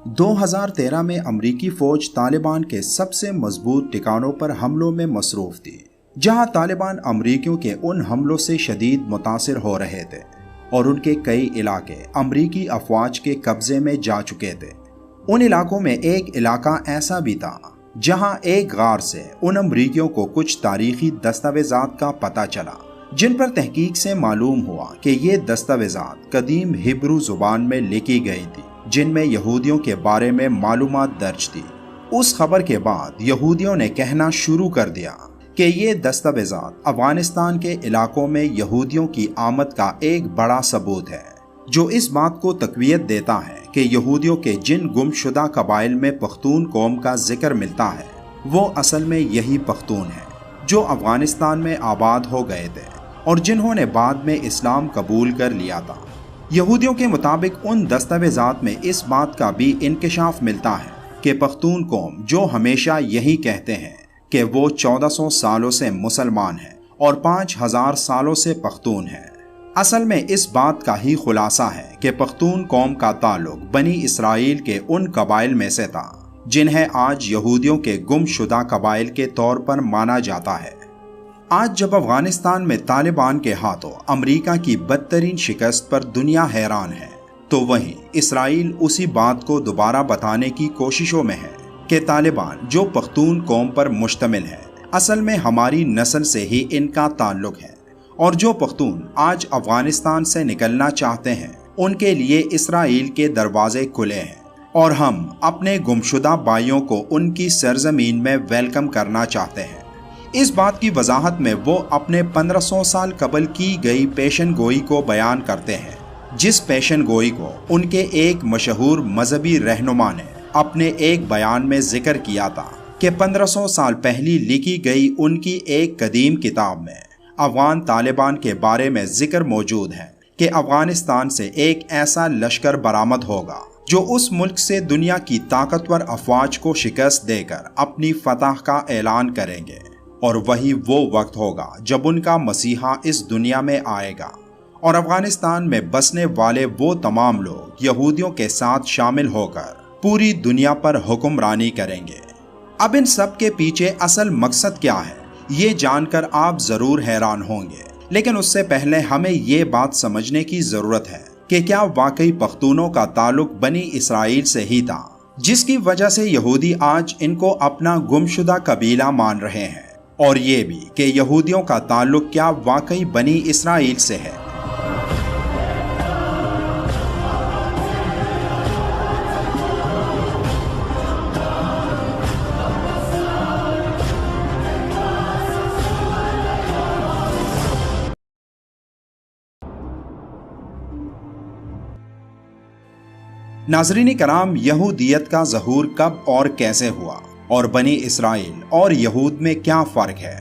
2013 میں امریکی فوج طالبان کے سب سے مضبوط ٹھکانوں پر حملوں میں مصروف تھی، جہاں طالبان امریکیوں کے ان حملوں سے شدید متاثر ہو رہے تھے اور ان کے کئی علاقے امریکی افواج کے قبضے میں جا چکے تھے۔ ان علاقوں میں ایک علاقہ ایسا بھی تھا جہاں ایک غار سے ان امریکیوں کو کچھ تاریخی دستاویزات کا پتہ چلا، جن پر تحقیق سے معلوم ہوا کہ یہ دستاویزات قدیم ہبرو زبان میں لکھی گئی تھی، جن میں یہودیوں کے بارے میں معلومات درج تھی۔ اس خبر کے بعد یہودیوں نے کہنا شروع کر دیا کہ یہ دستاویزات افغانستان کے علاقوں میں یہودیوں کی آمد کا ایک بڑا ثبوت ہے، جو اس بات کو تقویت دیتا ہے کہ یہودیوں کے جن گم شدہ قبائل میں پختون قوم کا ذکر ملتا ہے، وہ اصل میں یہی پختون ہیں جو افغانستان میں آباد ہو گئے تھے اور جنہوں نے بعد میں اسلام قبول کر لیا تھا۔ یہودیوں کے مطابق ان دستاویزات میں اس بات کا بھی انکشاف ملتا ہے کہ پختون قوم جو ہمیشہ یہی کہتے ہیں کہ وہ 1400 سالوں سے مسلمان ہیں اور 5000 سالوں سے پختون ہیں، اصل میں اس بات کا ہی خلاصہ ہے کہ پختون قوم کا تعلق بنی اسرائیل کے ان قبائل میں سے تھا جنہیں آج یہودیوں کے گم شدہ قبائل کے طور پر مانا جاتا ہے۔ آج جب افغانستان میں طالبان کے ہاتھوں امریکہ کی بدترین شکست پر دنیا حیران ہے، تو وہیں اسرائیل اسی بات کو دوبارہ بتانے کی کوششوں میں ہے کہ طالبان جو پختون قوم پر مشتمل ہے، اصل میں ہماری نسل سے ہی ان کا تعلق ہے، اور جو پختون آج افغانستان سے نکلنا چاہتے ہیں ان کے لیے اسرائیل کے دروازے کھلے ہیں، اور ہم اپنے گمشدہ بھائیوں کو ان کی سرزمین میں ویلکم کرنا چاہتے ہیں۔ اس بات کی وضاحت میں وہ اپنے 1500 سال قبل کی گئی پیشن گوئی کو بیان کرتے ہیں، جس پیشن گوئی کو ان کے ایک مشہور مذہبی رہنما نے اپنے ایک بیان میں ذکر کیا تھا کہ 1500 سال پہلی لکھی گئی ان کی ایک قدیم کتاب میں افغان طالبان کے بارے میں ذکر موجود ہے کہ افغانستان سے ایک ایسا لشکر برآمد ہوگا جو اس ملک سے دنیا کی طاقتور افواج کو شکست دے کر اپنی فتح کا اعلان کریں گے، اور وہی وہ وقت ہوگا جب ان کا مسیحا اس دنیا میں آئے گا اور افغانستان میں بسنے والے وہ تمام لوگ یہودیوں کے ساتھ شامل ہو کر پوری دنیا پر حکمرانی کریں گے۔ اب ان سب کے پیچھے اصل مقصد کیا ہے، یہ جان کر آپ ضرور حیران ہوں گے، لیکن اس سے پہلے ہمیں یہ بات سمجھنے کی ضرورت ہے کہ کیا واقعی پختونوں کا تعلق بنی اسرائیل سے ہی تھا، جس کی وجہ سے یہودی آج ان کو اپنا گمشدہ قبیلہ مان رہے ہیں، اور یہ بھی کہ یہودیوں کا تعلق کیا واقعی بنی اسرائیل سے ہے۔ ناظرین کرام، یہودیت کا ظہور کب اور کیسے ہوا، اور بنی اسرائیل اور یہود میں کیا فرق ہے؟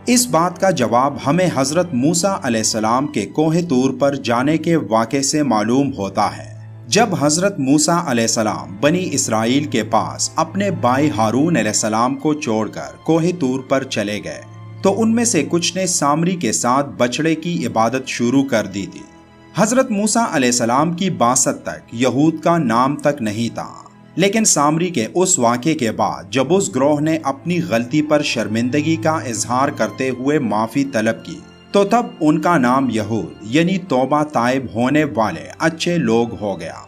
اس بات کا جواب ہمیں حضرت موسیٰ علیہ السلام کے کوہ طور پر جانے کے واقعے سے معلوم ہوتا ہے۔ جب حضرت موسیٰ علیہ السلام بنی اسرائیل کے پاس اپنے بھائی ہارون علیہ السلام کو چھوڑ کر کوہ طور پر چلے گئے، تو ان میں سے کچھ نے سامری کے ساتھ بچڑے کی عبادت شروع کر دی تھی۔ حضرت موسیٰ علیہ السلام کی بعثت تک یہود کا نام تک نہیں تھا، لیکن سامری کے اس واقعے کے بعد جب اس گروہ نے اپنی غلطی پر شرمندگی کا اظہار کرتے ہوئے معافی طلب کی، تو تب ان کا نام یہود یعنی توبہ طائب ہونے والے اچھے لوگ ہو گیا۔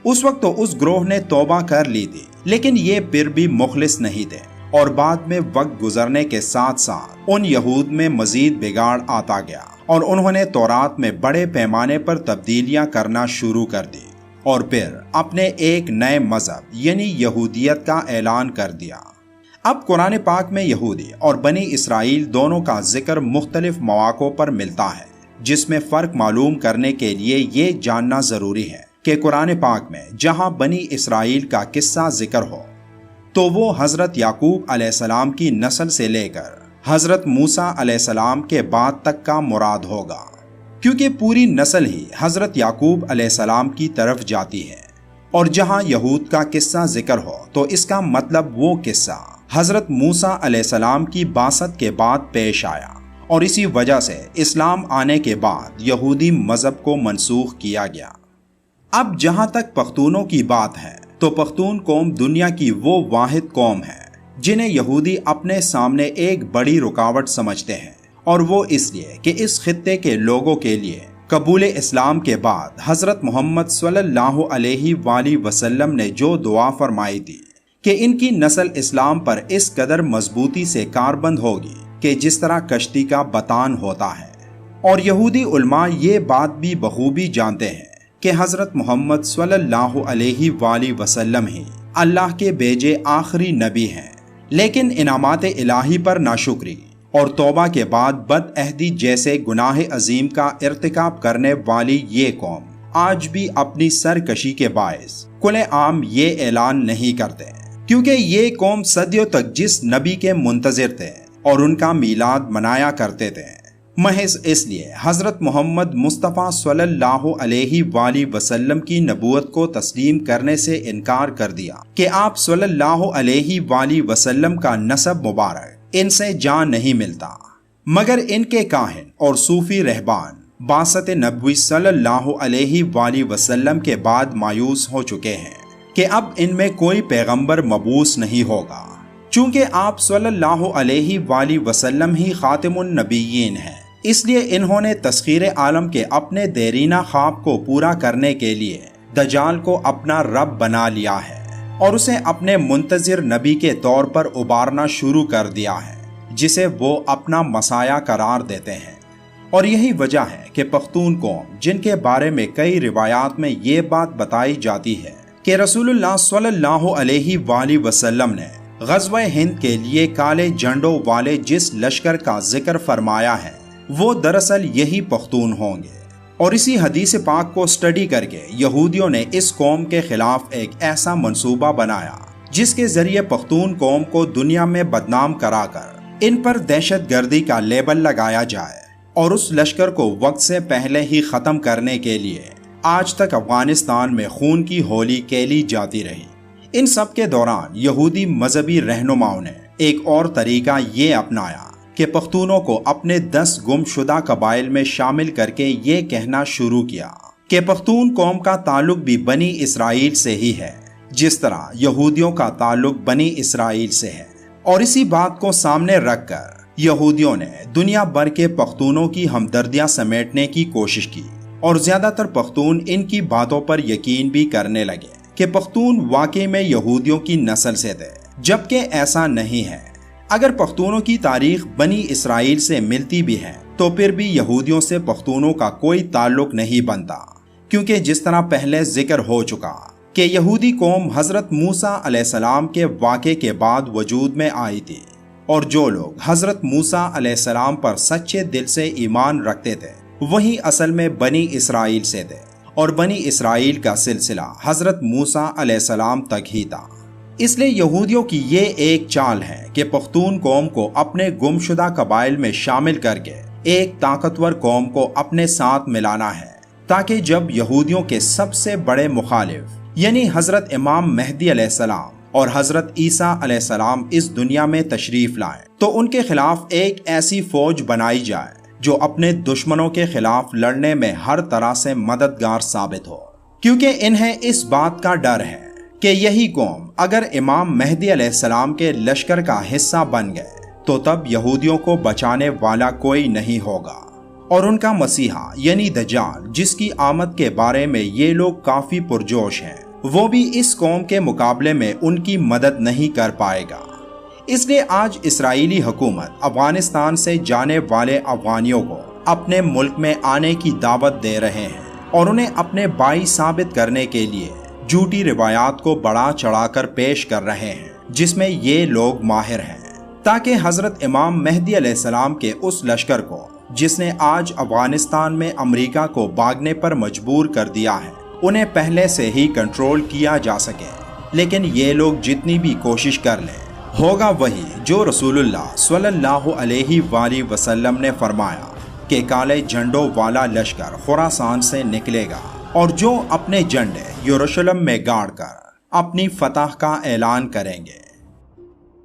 اس وقت تو اس گروہ نے توبہ کر لی تھی، لیکن یہ پھر بھی مخلص نہیں تھے، اور بعد میں وقت گزرنے کے ساتھ ساتھ ان یہود میں مزید بگاڑ آتا گیا، اور انہوں نے تورات میں بڑے پیمانے پر تبدیلیاں کرنا شروع کر دی، اور پھر اپنے ایک نئے مذہب یعنی یہودیت کا اعلان کر دیا۔ اب قرآن پاک میں یہودی اور بنی اسرائیل دونوں کا ذکر مختلف مواقع پر ملتا ہے، جس میں فرق معلوم کرنے کے لیے یہ جاننا ضروری ہے کہ قرآن پاک میں جہاں بنی اسرائیل کا قصہ ذکر ہو تو وہ حضرت یعقوب علیہ السلام کی نسل سے لے کر حضرت موسیٰ علیہ السلام کے بعد تک کا مراد ہوگا، کیونکہ پوری نسل ہی حضرت یعقوب علیہ السلام کی طرف جاتی ہے، اور جہاں یہود کا قصہ ذکر ہو تو اس کا مطلب وہ قصہ حضرت موسیٰ علیہ السلام کی بعثت کے بعد پیش آیا، اور اسی وجہ سے اسلام آنے کے بعد یہودی مذہب کو منسوخ کیا گیا۔ اب جہاں تک پختونوں کی بات ہے تو پختون قوم دنیا کی وہ واحد قوم ہے جنہیں یہودی اپنے سامنے ایک بڑی رکاوٹ سمجھتے ہیں، اور وہ اس لیے کہ اس خطے کے لوگوں کے لیے قبول اسلام کے بعد حضرت محمد صلی اللہ علیہ وآلہ وسلم نے جو دعا فرمائی تھی کہ ان کی نسل اسلام پر اس قدر مضبوطی سے کاربند ہوگی کہ جس طرح کشتی کا بطان ہوتا ہے۔ اور یہودی علماء یہ بات بھی بخوبی جانتے ہیں کہ حضرت محمد صلی اللہ علیہ وآلہ وسلم ہی اللہ کے بھیجے آخری نبی ہیں، لیکن انعامات الہی پر ناشکری اور توبہ کے بعد بد عہدی جیسے گناہ عظیم کا ارتکاب کرنے والی یہ قوم آج بھی اپنی سرکشی کے باعث کھلے عام یہ اعلان نہیں کرتے، کیونکہ یہ قوم صدیوں تک جس نبی کے منتظر تھے اور ان کا میلاد منایا کرتے تھے، محض اس لیے حضرت محمد مصطفیٰ صلی اللہ علیہ وآلہ وسلم کی نبوت کو تسلیم کرنے سے انکار کر دیا کہ آپ صلی اللہ علیہ وآلہ وسلم کا نسب مبارک ان سے جان نہیں ملتا، مگر ان کے کاہن اور صوفی رہبان بعثت نبوی صلی اللہ علیہ وآلہ وسلم کے بعد مایوس ہو چکے ہیں کہ اب ان میں کوئی پیغمبر مبعوث نہیں ہوگا، چونکہ آپ صلی اللہ علیہ وآلہ وسلم ہی خاتم النبیین ہیں۔ اس لیے انہوں نے تسخیر عالم کے اپنے دیرینہ خواب کو پورا کرنے کے لیے دجال کو اپنا رب بنا لیا ہے اور اسے اپنے منتظر نبی کے طور پر ابارنا شروع کر دیا ہے، جسے وہ اپنا مسایہ قرار دیتے ہیں۔ اور یہی وجہ ہے کہ پختون قوم، جن کے بارے میں کئی روایات میں یہ بات بتائی جاتی ہے کہ رسول اللہ صلی اللہ علیہ وآلہ وسلم نے غزوہ ہند کے لیے کالے جھنڈوں والے جس لشکر کا ذکر فرمایا ہے وہ دراصل یہی پختون ہوں گے۔ اور اسی حدیث پاک کو سٹڈی کر کے یہودیوں نے اس قوم کے خلاف ایک ایسا منصوبہ بنایا جس کے ذریعے پختون قوم کو دنیا میں بدنام کرا کر ان پر دہشت گردی کا لیبل لگایا جائے، اور اس لشکر کو وقت سے پہلے ہی ختم کرنے کے لیے آج تک افغانستان میں خون کی ہولی کھیلی جاتی رہی۔ ان سب کے دوران یہودی مذہبی رہنماؤں نے ایک اور طریقہ یہ اپنایا کہ پختونوں کو اپنے 10 گم شدہ قبائل میں شامل کر کے یہ کہنا شروع کیا کہ پختون قوم کا تعلق بھی بنی اسرائیل سے ہی ہے، جس طرح یہودیوں کا تعلق بنی اسرائیل سے ہے۔ اور اسی بات کو سامنے رکھ کر یہودیوں نے دنیا بھر کے پختونوں کی ہمدردیاں سمیٹنے کی کوشش کی، اور زیادہ تر پختون ان کی باتوں پر یقین بھی کرنے لگے کہ پختون واقعی میں یہودیوں کی نسل سے تھے، جبکہ ایسا نہیں ہے۔ اگر پختونوں کی تاریخ بنی اسرائیل سے ملتی بھی ہے تو پھر بھی یہودیوں سے پختونوں کا کوئی تعلق نہیں بنتا، کیونکہ جس طرح پہلے ذکر ہو چکا کہ یہودی قوم حضرت موسیٰ علیہ السلام کے واقعے کے بعد وجود میں آئی تھی، اور جو لوگ حضرت موسیٰ علیہ السلام پر سچے دل سے ایمان رکھتے تھے وہی اصل میں بنی اسرائیل سے تھے، اور بنی اسرائیل کا سلسلہ حضرت موسیٰ علیہ السلام تک ہی تھا۔ اس لیے یہودیوں کی یہ ایک چال ہے کہ پختون قوم کو اپنے گمشدہ قبائل میں شامل کر کے ایک طاقتور قوم کو اپنے ساتھ ملانا ہے، تاکہ جب یہودیوں کے سب سے بڑے مخالف یعنی حضرت امام مہدی علیہ السلام اور حضرت عیسیٰ علیہ السلام اس دنیا میں تشریف لائیں تو ان کے خلاف ایک ایسی فوج بنائی جائے جو اپنے دشمنوں کے خلاف لڑنے میں ہر طرح سے مددگار ثابت ہو، کیونکہ انہیں اس بات کا ڈر ہے کہ یہی قوم اگر امام مہدی علیہ السلام کے لشکر کا حصہ بن گئے تو تب یہودیوں کو بچانے والا کوئی نہیں ہوگا، اور ان کا مسیحا یعنی دجال، جس کی آمد کے بارے میں یہ لوگ کافی پرجوش ہیں، وہ بھی اس قوم کے مقابلے میں ان کی مدد نہیں کر پائے گا۔ اس لیے آج اسرائیلی حکومت افغانستان سے جانے والے افغانیوں کو اپنے ملک میں آنے کی دعوت دے رہے ہیں، اور انہیں اپنے بائی ثابت کرنے کے لیے جھوٹی روایات کو بڑا چڑھا کر پیش کر رہے ہیں جس میں یہ لوگ ماہر ہیں، تاکہ حضرت امام مہدی علیہ السلام کے اس لشکر کو جس نے آج افغانستان میں امریکہ کو بھاگنے پر مجبور کر دیا ہے انہیں پہلے سے ہی کنٹرول کیا جا سکے۔ لیکن یہ لوگ جتنی بھی کوشش کر لیں ہوگا وہی جو رسول اللہ صلی اللہ علیہ وآلہ وسلم نے فرمایا کہ کالے جھنڈوں والا لشکر خراسان سے نکلے گا، اور جو اپنے جھنڈے یروشلم میں گاڑ کر اپنی فتح کا اعلان کریں گے۔